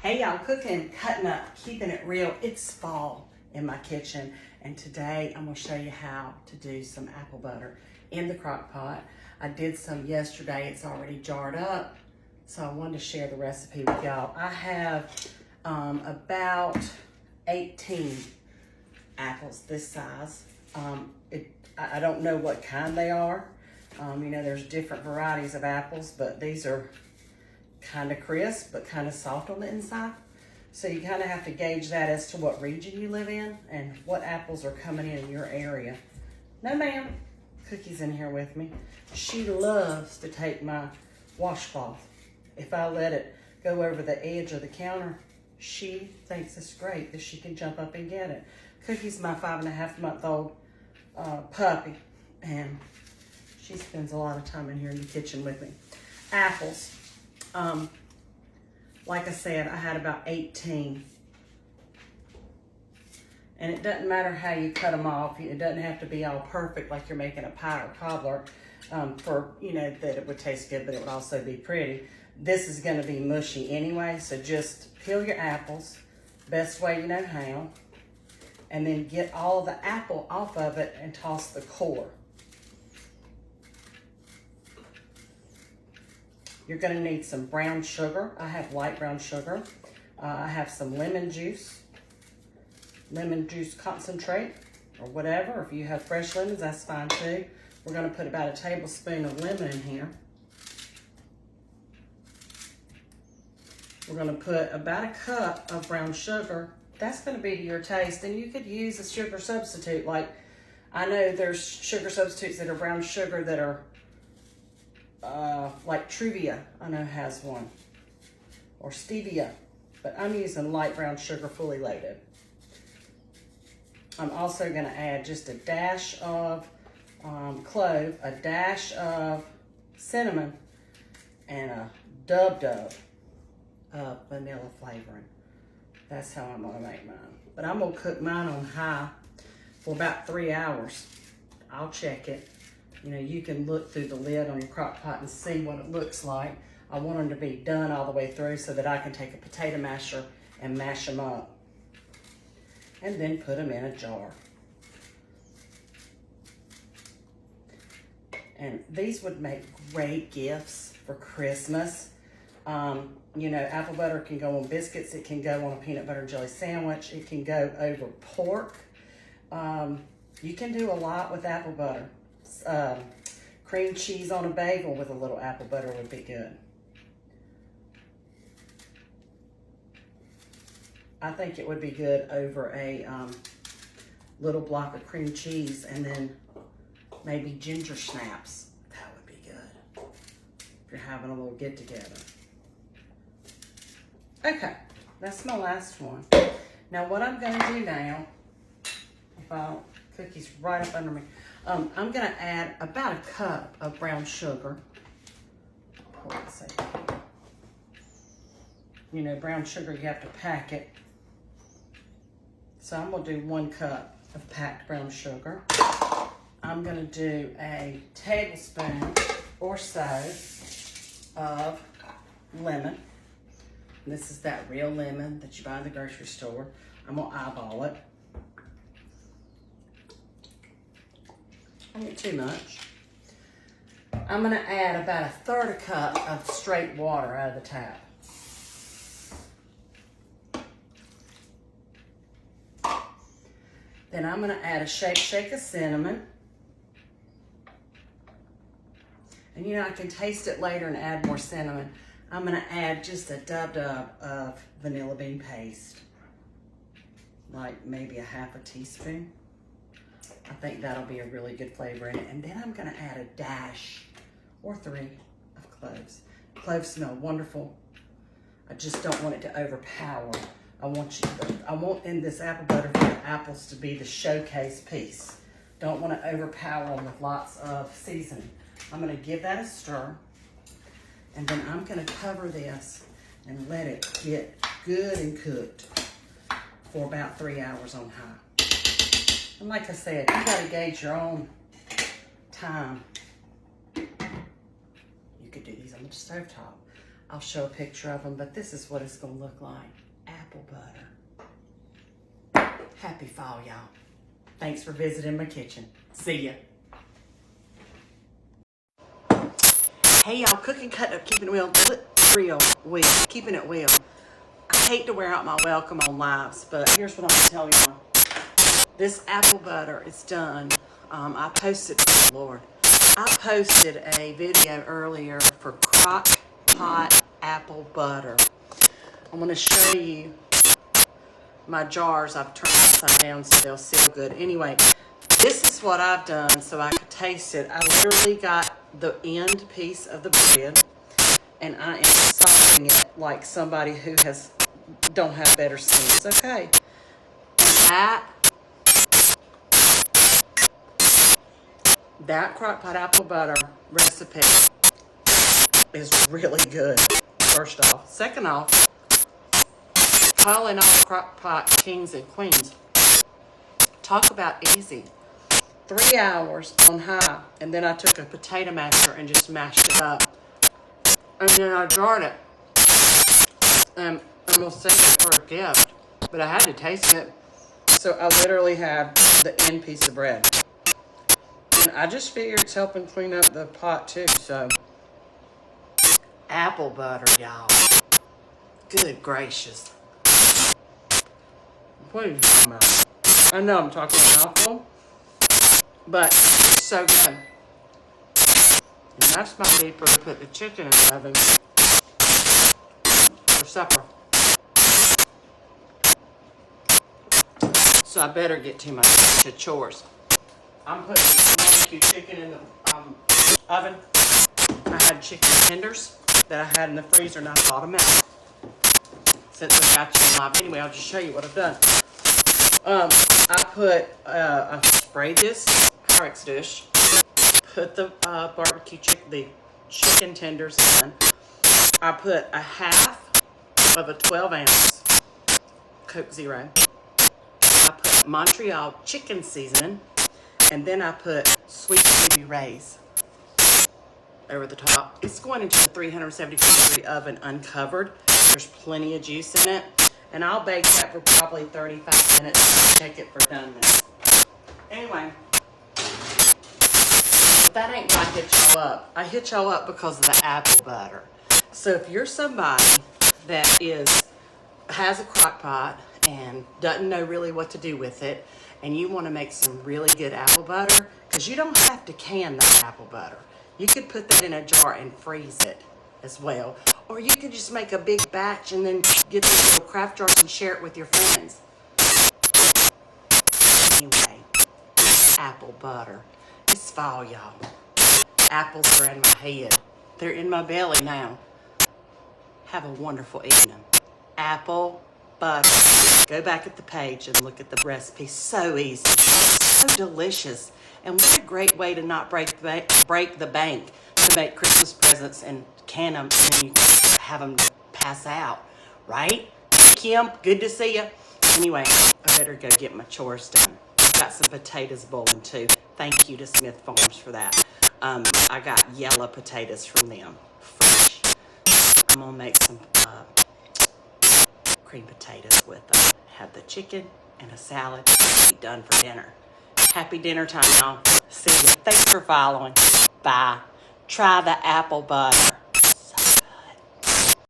Hey y'all, cooking, cutting up, keeping it real. It's fall in my kitchen, and today I'm gonna show you how to do some apple butter in the crock pot. I did some yesterday, it's already jarred up, so I wanted to share the recipe with y'all. I have about 18 apples this size. I don't know what kind they are. You know, there's different varieties of apples, but these are kind of crisp, but kind of soft on the inside. So you kind of have to gauge that as to what region you live in and what apples are coming in your area. No ma'am, Cookie's in here with me. She loves to take my washcloth. If I let it go over the edge of the counter, she thinks it's great that she can jump up and get it. Cookie's my 5.5-month-old puppy, and she spends a lot of time in here in the kitchen with me. Apples. Like I said, I had about 18. And it doesn't matter how you cut them off. It doesn't have to be all perfect like you're making a pie or cobbler for, you know, that it would taste good, but it would also be pretty. This is going to be mushy anyway, so just peel your apples, best way you know how, and then get all of the apple off of it and toss the core. You're gonna need some brown sugar. I have light brown sugar. I have some lemon juice concentrate or whatever. If you have fresh lemons, that's fine too. We're gonna put about a tablespoon of lemon in here. We're gonna put about a cup of brown sugar. That's gonna be to your taste, and you could use a sugar substitute. Like, I know there's sugar substitutes that are brown sugar that are like Truvia, I know has one, or Stevia, but I'm using light brown sugar, fully loaded. I'm also going to add just a dash of clove, a dash of cinnamon, and a dub of vanilla flavoring. That's how I'm going to make mine. But I'm going to cook mine on high for about 3 hours. I'll check it. You know, you can look through the lid on your crock pot and see what it looks like. I want them to be done all the way through so that I can take a potato masher and mash them up. And then put them in a jar. And these would make great gifts for Christmas. You know, apple butter can go on biscuits. It can go on a peanut butter and jelly sandwich. It can go over pork. You can do a lot with apple butter. Cream cheese on a bagel with a little apple butter would be good. I think it would be good over a little block of cream cheese and then maybe ginger snaps. That would be good if you're having a little get together. Okay, that's my last one. Now what I'm going to do now, if I don't, Cookie's right up under me. I'm going to add about a cup of brown sugar. Pour this over here. You know, brown sugar, you have to pack it. So I'm going to do 1 cup of packed brown sugar. I'm going to do a tablespoon or so of lemon. This is that real lemon that you buy in the grocery store. I'm going to eyeball it. I don't get too much. I'm going to add about 1/3 cup of straight water out of the tap. Then I'm going to add a shake of cinnamon. And you know, I can taste it later and add more cinnamon. I'm going to add just a dub of vanilla bean paste. Like maybe a 1/2 teaspoon. I think that'll be a really good flavor in it. And then I'm going to add a dash or 3 of cloves. Cloves smell wonderful. I just don't want it to overpower. I want in this apple butter for the apples to be the showcase piece. Don't want to overpower them with lots of seasoning. I'm going to give that a stir. And then I'm going to cover this and let it get good and cooked for about 3 hours on high. And like I said, you got to gauge your own time. You could do these on the stovetop. I'll show a picture of them, but this is what it's gonna look like. Apple butter. Happy fall, y'all. Thanks for visiting my kitchen. See ya. Hey y'all, cooking, cutting up, keeping it real, keeping it real. I hate to wear out my welcome on lives, but here's what I'm gonna tell y'all. This apple butter is done. I posted a video earlier for Crock Pot apple butter. I'm gonna show you my jars. I've turned upside down so they'll seal good. Anyway, this is what I've done so I could taste it. I literally got the end piece of the bread and I am salting it like somebody who don't have better sense. Okay, that crock pot apple butter recipe is really good, first off. Second off, calling all crock pot kings and queens. Talk about easy. 3 hours on high, and then I took a potato masher and just mashed it up. And then I jarred it. And I'm going to send it for a gift, but I had to taste it. So I literally had the end piece of bread. And I just figured it's helping clean up the pot too, so. Apple butter, y'all. Good gracious. What are you talking about? I know I'm talking about apple, but it's so good. And that's my beeper to put the chicken in the oven for supper. So I better get to my chores. I'm putting BBQ chicken in the oven. I had chicken tenders that I had in the freezer and I thawed them out. Since I got you live anyway, I'll just show you what I've done. I sprayed this Pyrex dish, put the the chicken tenders in. I put a half of a 12-ounce Coke Zero. I put Montreal chicken seasoning, and then I put sweet baby Ray's over the top. It's going into a 375-degree oven uncovered. There's plenty of juice in it. And I'll bake that for probably 35 minutes. Check it for doneness. Anyway, but that ain't why I hit y'all up. I hit y'all up because of the apple butter. So if you're somebody that has a crock pot and doesn't know really what to do with it, and you want to make some really good apple butter, because you don't have to can the apple butter. You could put that in a jar and freeze it as well. Or you could just make a big batch and then get the little craft jars and share it with your friends. Anyway, apple butter. It's fall, y'all. Apples are in my head. They're in my belly now. Have a wonderful evening. Apple butter. Go back at the page and look at the recipe. So easy. So delicious. And what a great way to not break the bank to make Christmas presents and can them, and you have them pass out, right? Kim, good to see you. Anyway, I better go get my chores done. Got some potatoes boiling too. Thank you to Smith Farms for that. I got yellow potatoes from them, fresh. I'm gonna make some cream potatoes with them. Have the chicken and a salad. Be done for dinner. Happy dinner time, y'all. See you. Thanks for following. Bye. Try the apple butter.